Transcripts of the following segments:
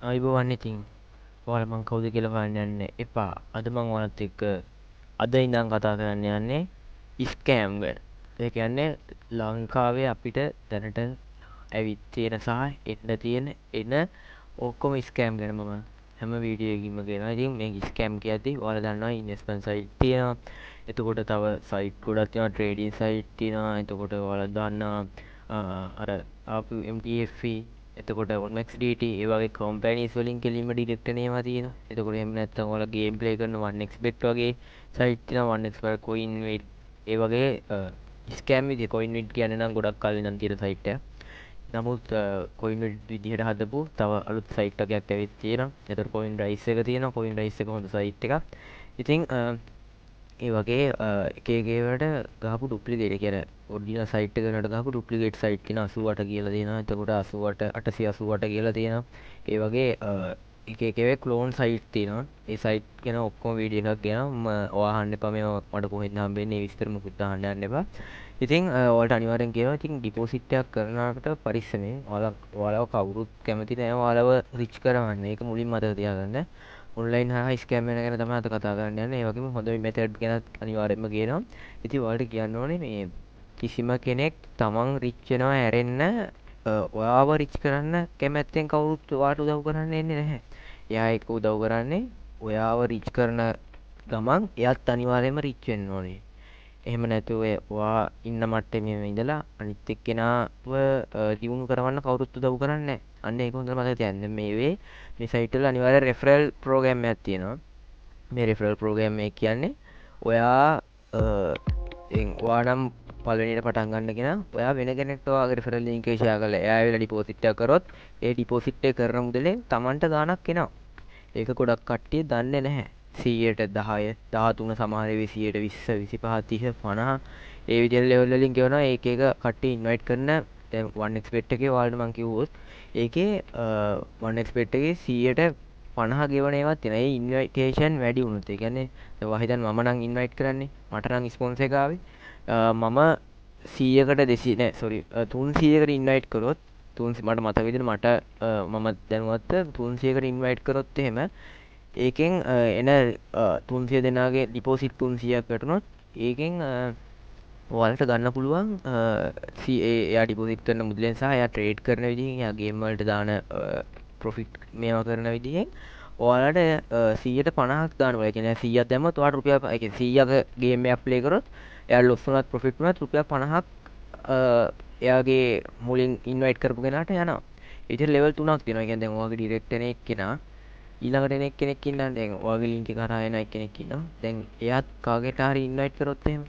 අයිබෝවන් ඉතින් ඔයාලා මං කවුද කියලා හොයන්න යන්න එපා. අද මං ඔයාලත් එක්ක අද ඉඳන් කතා කරන්න යන්නේ ස්කෑම් ගැන. ඒ කියන්නේ ලංකාවේ අපිට දැනට ඇවිත් තියෙන සහ එන්න තියෙන ඔක්කොම ස්කෑම් ගැන මම හැම වීඩියෝ එකකින්ම කියනවා. ඉතින් මේ ස්කෑම් කියද්දි ඔයාලා දන්නවා ඉන්වෙස්ට්මන්ට් සයිට් තියෙනවා. එතකොට තව සයිට් ගොඩක් තියෙනවා, ට්‍රේඩින් සයිට් තියෙනවා. එතකොට ඔයාලා දන්නවා අර ආපු MTF එතකොට OneXDT ඒ වගේ කම්පැනිස් වලින් කෙලින්ම ඩිරෙක්ට් වෙන ඒවා තියෙනවා. එතකොට එහෙම නැත්නම් ඔයාලා ගේම් ප්ලේ කරන 1xbet වගේ සයිට් තියෙනවා. 1xbet coinwait ඒ වගේ ස්කෑම් විදිහ coinwait කියන්නේ නම් ගොඩක් කලින් නම් තියෙන සයිට් එකක්. නමුත් coinwait විදිහට හදපු තව අලුත් සයිට් එකක් ඇවිත් තියෙනවා. එතකොට coinrise එක තියෙනවා. coinrise එක හොඳ සයිට් එකක්. ඉතින් ඒ වගේ එක එක ඒවාට ගහපු ඩුප්ලිකේට් ඒ කියන්නේ ඔරිජිනල් සයිට් එකකට ගහපු ඩුප්ලිකේට් සයිට් තියෙනවා 88 කියලා තියෙනවා. එතකොට 88 888 කියලා තියෙනවා. ඒ වගේ එක එක ඒවාේ ක්ලෝන් සයිට් තියෙනවා. ඒ සයිට් ගැන ඔක්කොම වීඩියෝ එකක් ගෙනවා. ඔයා අහන්න එපා මේවා මට කොහෙන්ද හම්බෙන්නේ විස්තර මුකුත් අහන්න යන්න එපා. ඉතින් ඔයාලට අනිවාර්යෙන් කියනවා ඉතින් ඩිපොසිට් එකක් කරනකොට පරිස්සමෙන් ඔයාලව කවුරුත් කැමති නෑ ඔයාලව රිච් කරවන්න. ඒක මුලින් මතක තියාගන්න. ඔන්ලයින් හරහා ස්කෑම් වෙන ගැන තමයි අද කතා කරන්න යන්නේ. ඒ වගේම හොඳ මෙතඩ් ගැනත් අනිවාර්යෙන්ම කියනවා. ඉතින් ඔයාලට කියන්න ඕනේ මේ කිසිම කෙනෙක් තමන් රිච් වෙනවා හැරෙන්න ඔයාව රිච් කරන්න කැමැත්තෙන් කවුරුත් ඔයාට උදව් කරන්න එන්නේ නැහැ. එයා ඒක උදව් කරන්නේ ඔයාව රිච් කරන ගමන් එයාත් අනිවාර්යයෙන්ම රිච් වෙන්න ඕනේ. එහෙම නැතුව ඔයා ඉන්න මට්ටමේම ඉඳලා අනිත් එක්කෙනාව දියුණු කරවන්න කවුරුත් උදව් කරන්නේ නැහැ. අන්න ඒක හොඳට මතක තියාගන්න. මේ සයිට් වල අනිවාර්ය රෙෆරල් ප්‍රෝග්‍රෑම් එකක් තියෙනවා. මේ රෙෆරල් ප්‍රෝග්‍රෑම් එක කියන්නේ ඔයා ඔයා නම් පළවෙනියට පටන් ගන්න කෙනා ඔයා වෙන කෙනෙක්ට ඔයාගේ රෙෆරල් ලින්ක් එක ෂෙයා කරලා එයා ඇවිල්ලා ඩිපොසිට් එක කරොත් ඒ ඩිපොසිට් එක කරන මුදලෙන් Tamanට ගාණක් එනවා. ඒක ගොඩක් කට්ටිය දන්නේ නැහැ. 100ට 10 13 සමහර වෙයි 100ට 20 25 30 50 ඒ විදිහට ලෙවල් වලින් ගෙවනවා. ඒක එක කට්ටිය ඉන්වයිට් කරන දැන් 1xbet එකේ ඔයාලට මම කිව්වොත් ඒකේ 1xbet එකේ 100ට 50 ගෙවන ඒවාත් තියෙනවා. ඒ ඉන්වයිටේෂන් වැඩි වුණොත් ඒ කියන්නේ දැන් වහිතන් මම නම් ඉන්වයිට් කරන්නේ මට නම් ස්පොන්සර් එක ආවේ මම 100කට 200 නෑ සෝරි 300කට ඉන්වයිට් කරොත් 300 මට මතක විදිහට මට මම දැනුවත් 300කට ඉන්වයිට් කරොත් එහෙම ඒකෙන් එන 300 දෙනාගේ ඩිපොසිට් 300ක් වැටුණොත් ඒකෙන් ඔයාලට ගන්න පුළුවන් එයා ඩිපොසිට් කරන මුදලෙන් සහ එයා ට්‍රේඩ් කරන විදිහෙන් එයා ගේම් වලට දාන ප්‍රොෆිට් මේවා කරන විදිහෙන් ඔයාලට 100ට 50ක් දාන්න පුළුවන්. ඒ කියන්නේ 100ක් දැම්මොත් ඔයාලට රුපියල් ඒ කියන්නේ 100ක ගේම් එකක් ප්ලේ කරොත් එයා ලොස් වුණත් ප්‍රොෆිට් වුණත් රුපියල් 50ක් එයාගේ මුලින් ඉන්වයිට් කරපු කෙනාට යනවා. ඒ විදිහට ලෙවල් 3ක් තියෙනවා. ඒ කියන්නේ දැන් ඔයාගේ ඩිරෙක්ට් එන එක්කෙනා ඊළඟට කෙනෙක් ඉන්නවා. දැන් ඔයාගේ ලින්ක් එක කරා එන කෙනෙක් ඉන්නවා. දැන් එයාත් කාගෙට හරි ඉන්වයිට් කරොත් එහෙම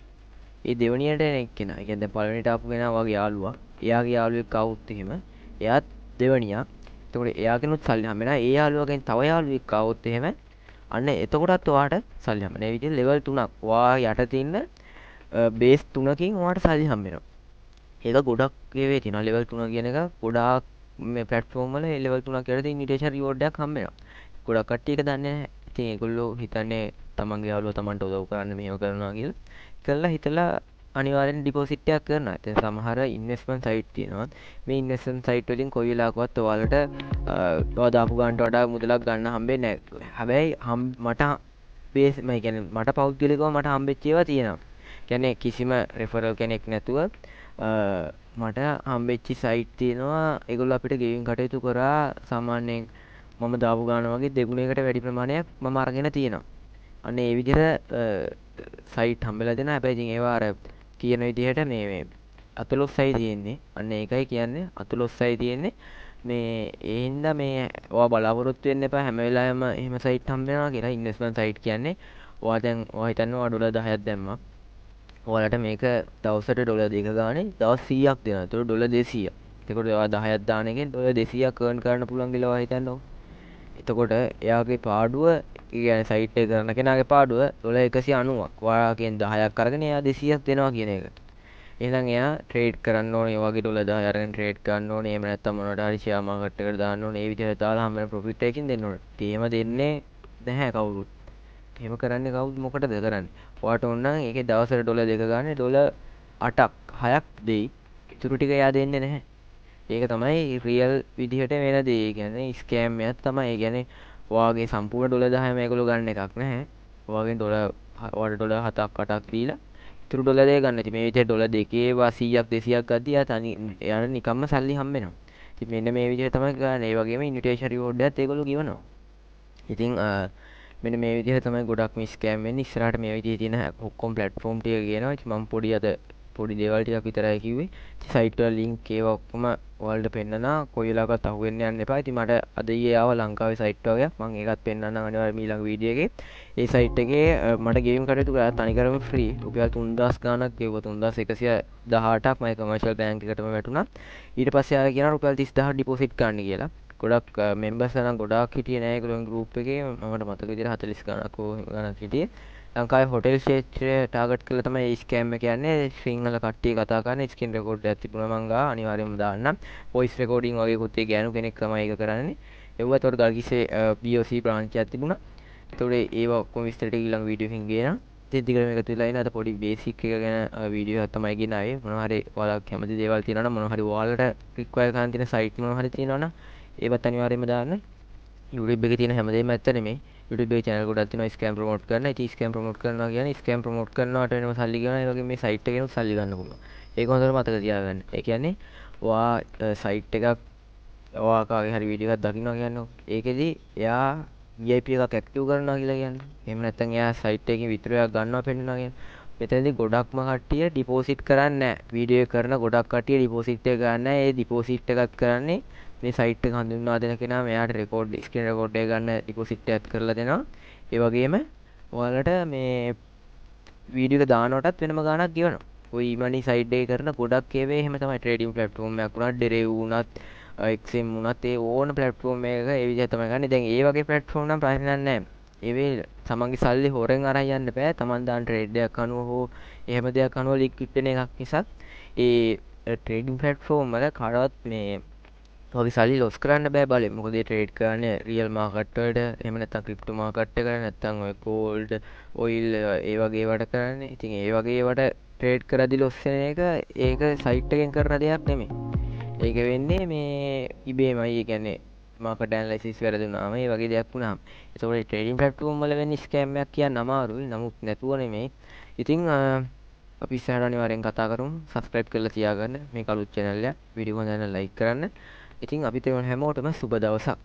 ඒ දෙවනියට එන එක්කෙනා. ඒ කියන්නේ දැන් පළවෙනිට ආපු කෙනා ඔයාගේ යාළුවා. එයාගේ යාළුවෙක් ආවොත් එහෙම එයාත් දෙවනියා. එතකොට එයාගෙනුත් සල්ලි හම්බ වෙනවා. ඒ යාළුවාගෙන් තව යාළුවෙක් ආවොත් එහෙම අන්න එතකොටත් ඔයාට සල්ලි හම්බ වෙනවා. ඒ විදිහට ලෙවල් 3ක්. ඔයා යට තියෙන බේස් 3කින් ඔයාට සල්ලි හම්බ වෙනවා. ඒක ගොඩක් ඒවේ තියෙනවා. ලෙවල් 3 කියන එක ගොඩාක් මේ ප්ලැට්ෆෝම් වල ඒ ලෙවල් 3ක් යටතේ ඉන්විටේෂන් රිවෝඩ් එකක් හම්බ වෙනවා. ගොඩක් කට්ටිය ඒක දන්නේ නැහැ. ඉතින් ඒගොල්ලෝ හිතන්නේ තමන්ගේ යාළුවා තමන්ට උදව් කරන්න මේව කරනවා කියලා. කරලා හිතලා අනිවාර්යෙන් ඩිපොසිට් එකක් කරනවා. ඉතින් සමහර ඉන්වෙස්ට්මන්ට් සයිට් තියෙනවා. මේ ඉන්වෙස්ට්මන්ට් සයිට් වලින් කොයි වෙලාවකවත් ඔයාලට ඔයා දාපු ගානට වඩා මුදලක් ගන්න හම්බෙන්නේ නැහැ. හැබැයි මට බේස් මම කියන්නේ මට පෞද්ගලිකව මට හම්බෙච්ච ඒවා තියෙනවා. කියන්නේ කිසිම රෙෆරල් කෙනෙක් නැතුව මට හම්බෙච්ච සයිට් තියෙනවා. ඒගොල්ලෝ අපිට ගෙවින් කටයුතු කරා සාමාන්‍යයෙන් මම දාපු ගාන වගේ දෙගුණයකට වැඩි ප්‍රමාණයක් මම අරගෙන තියෙනවා. අන්න ඒ විදිහට සයිට් හම්බෙලා දෙනවා. හැබැයි ඉතින් ඒවා අර කියන විදිහට මේ අතලොස්සයි තියෙන්නේ. අන්න ඒකයි කියන්නේ අතලොස්සයි තියෙන්නේ. මේ ඒ හින්දා මේ ඔයා බලාපොරොත්තු වෙන්න එපා හැම වෙලාවෙම එහෙම සයිට් හම්බ වෙනවා කියලා. ඉන්වෙස්ට්මන්ට් සයිට් කියන්නේ ඔයා දැන් ඔයා හිතන්න ඔයා ඩොලර් 10ක් දැම්මා. ඔයාලට මේක දවසට ඩොලර් 2 ගානේ දවස් 100ක් දෙනවා. ඒතකොට ඩොලර් 200ක්. එතකොට ඔයා 10ක් දාන එකෙන් ඩොලර් 200ක් earn කරන්න පුළුවන් කියලා ඔයා හිතන්නකෝ. එතකොට එයාගේ පාඩුව කියන්නේ සයිට් එක කරන කෙනාගේ පාඩුව ඩොලර් 190ක්. ඔයාගෙන් 10ක් අරගෙන එයා 200ක් දෙනවා කියන එක. එහෙනම් එයා ට්‍රේඩ් කරන්න ඕනේ. ඒ වගේ ඩොලර් 10 අරගෙන ට්‍රේඩ් කරන්න ඕනේ. එහෙම නැත්නම් මොනවට හරි ෂෙයා මාකට් එකට දාන්න ඕනේ. ඒ විදිහට දාලා හැම වෙලේම ප්‍රොෆිට් එකකින් දෙන්න ඕනේ. එහෙම දෙන්නේ නැහැ කවුරුත්. එහෙම කරන්නේ කවුද මොකටද කරන්නේ? ඔයාට ඕන නම් ඒකේ දවසට ඩොලර් 2 ගන්න ඩොලර් 8ක් 6ක් දෙයි. ඉතුරු ටික එයා දෙන්නේ නැහැ. ඒක තමයි රියල් විදිහට වෙන දේ. ඒ කියන්නේ ස්කෑම් එකක් තමයි. ඒ කියන්නේ ඔයාගේ සම්පූර්ණ ඩොලර් 10 මේගොල්ලෝ ගන්න එකක් නැහැ. ඔයාගේ ඔයාට ඩොලර් 7ක් 8ක් දීලා ඉතුරු ඩොලර් දෙක ගන්න. ඉතින් මේ විදිහට ඩොලර් දෙකේ 100ක් 200ක් ගද්දී එයාට නිකම්ම සල්ලි හම්බ වෙනවා. ඉතින් මෙන්න මේ විදිහට තමයි ගන්න. ඒ වගේම ඉන්විටේෂන් රිවෝඩ් එකත් ඒගොල්ලෝ ගෙවනවා. ඉතින් මෙන්න මේ විදිහට තමයි ගොඩක් මේ ස්කෑම් වෙන්නේ. ඉස්සරහට මේ විදිහේ තියෙන ඔක්කොම ප්ලැට්ෆෝම් ටික ගේනවා. ඉතින් මම පොඩි දේවල් ටිකක් විතරයි කිව්වේ. ඉතින් සයිට් වල ලින්ක් ඒවා ඔක්කොම ඔයාලට පෙන්නනවා. කොයි වෙලාවකත් අහුවෙන්න යන්න එපා. ඉතින් මට අද ඊයේ ආව ලංකාවේ සයිට් වගේක්. මම ඒකත් පෙන්නන්නම් අනිවාර්යයෙන් ඊළඟ වීඩියෝ එකේ. ඒ සයිට් එකේ මට ගෙවීම් කටයුතු කරා තනිකරම ෆ්‍රී. රුපියල් 3000 ගාණක් ගෙවුවා. 3118ක් මම කමර්ෂල් බැංක් එකටම වැටුණා. ඊට පස්සේ ආයෙ කියනවා රුපියල් 30000 ඩිපොසිට් ගන්න කියලා. ගොඩක් මෙම්බර්ස් නම් ගොඩාක් හිටියේ නෑ ඒගොල්ලෝ ගෲප් එකේ. මට මතක විදිහට 40 ගණක් ගණක් හිටියේ. ලංකාවේ හොටෙල් ක්ෂේත්‍රය ටාගට් කරලා තමයි මේ ස්කෑම් එක කියන්නේ. සිංහල කට්ටිය කතා කරන ස්ක්‍රීන් රෙකෝඩ් එකක් තිබුණා මං ගා අනිවාර්යයෙන්ම දාන්නම්. වොයිස් රෙකෝඩින් වගේ කුත් ඒ ගෑනු කෙනෙක් තමයි ඒක කරන්නේ. ඒවත් උඩ ගල්කිස්සේ BOC බ්‍රාන්ච් එකක් තිබුණා. ඒතකොට ඒව ඔක්කොම විස්තර ටික ඊළඟ වීඩියෝ එකකින් ගේනවා. ඉතින් දිගටම එකතු වෙලා ඉන්න අද පොඩි බේසික් එක ගැන වීඩියෝ එකක් තමයි ගෙනාවේ. මොනවා හරි ඔයාලා කැමති දේවල් තියෙනවා නම් මොනවා හරි ඔයාලට රික්වයර් කරන්න තියෙන සයිට් මොනවා හරි තියෙනවා නම් ඒවත් අනිවාර්යයෙන්ම දාන්න. YouTube එකේ තියෙන හැමදේම ඇත්ත නෙමෙයි. YouTube එකේ channel ගොඩක් තියෙනවා ස්කෑම් ප්‍රොමෝට් කරන. ඉතින් ස්කෑම් ප්‍රොමෝට් කරනවා කියන්නේ ස්කෑම් ප්‍රොමෝට් කරනවට වෙනම සල්ලි ගන්නවා. ඒ වගේ මේ සයිට් එකේනොත් සල්ලි ගන්න පුළුවන්. ඒක හොඳට මතක තියාගන්න. ඒ කියන්නේ ඔයා සයිට් එකක් ඔයා කාගේ හරි වීඩියෝ එකක් දකින්නවා කියන්නේ ඒකෙදි එයා VIP එකක් ඇක්ටිව් කරනවා කියලා කියන්නේ. එහෙම නැත්නම් එයා සයිට් එකකින් විතරයක් ගන්නවා පෙන්නනවා කියන්නේ. මෙතනදී ගොඩක්ම කට්ටිය ඩිපොසිට් කරන්නේ නැහැ. වීඩියෝ එක කරන ගොඩක් කට්ටිය ඩිපොසිට් එක ගන්න නැහැ. ඒ ඩිපොසිට් එකක් කරන්නේ මේ සයිට් එක හඳුන්වා දෙන කෙනා මෙයාට රෙකෝඩ් ස්ක්‍රීන් රෙකෝඩ් එක ගන්න ඩිපොසිට් එකක් කරලා දෙනවා. ඒ වගේම ඔයාලට මේ වීඩියෝ එක දානකොටත් වෙනම ගාණක් ගෙවනවා. ඔය ඊමනි සයිට් එකේ කරන ගොඩක් ඒවා එහෙම තමයි ට්‍රේඩින් ප්ලැට්ෆෝම් එකක් වුණත් ඩෙරෙව් වුණත් XM වුණත් ඒ ඕන ප්ලැට්ෆෝම් එකක ඒ විදිහට තමයි ගන්න. දැන් ඒ වගේ ප්ලැට්ෆෝම් නම් ප්‍රශ්නයක් නැහැ. ඒවේ තමන්ගේ සල්ලි හොරෙන් අරන් යන්න බෑ. තමන් දාන ට්‍රේඩ් එකක් අනුව හෝ එහෙම දෙයක් අනුව ලික්විඩ් වෙන එකක් නිසා ඒ ට්‍රේඩින් ප්ලැට්ෆෝම් වල කාටවත් මේ ඔගේ සල්ලි ලොස් කරන්න බෑ බලෙන්. මොකද ඒ ට්‍රේඩ් කරන්නේ රියල් මාකට් වලට එහෙම නැත්නම් ක්‍රිප්ටෝ මාකට් එකට නැත්නම් ඔය ගෝල්ඩ් ඔයිල් ඒ වගේ ඒවට කරන්නේ. ඉතින් ඒ වගේ ඒවට ට්‍රේඩ් කරද්දි ලොස් වෙන එක ඒක සයිට් එකෙන් කරන දෙයක් නෙමෙයි. ඒක වෙන්නේ මේ ඉබේමයි. ඒ කියන්නේ මාකට් ඇනලයිසිස් වැරදුනාම ඒ වගේ දෙයක් වුණාම. ඒතකොට ට්‍රේඩින් ප්ලැට්ෆෝම් වල වෙන්නේ ස්කෑම් එකක් කියන්න අමාරුයි. නමුත් නැතුව නෙමෙයි. ඉතින් අපි ඉස්සරහට අනිවාර්යෙන් කතා කරමු. සබ්ස්ක්‍රයිබ් කරලා තියාගන්න මේ කලුත් channel එක. වීඩියෝ එක හොඳ නම් ලයික් කරන්න. ඉතින් අපිට හැමෝටම සුබ දවසක්.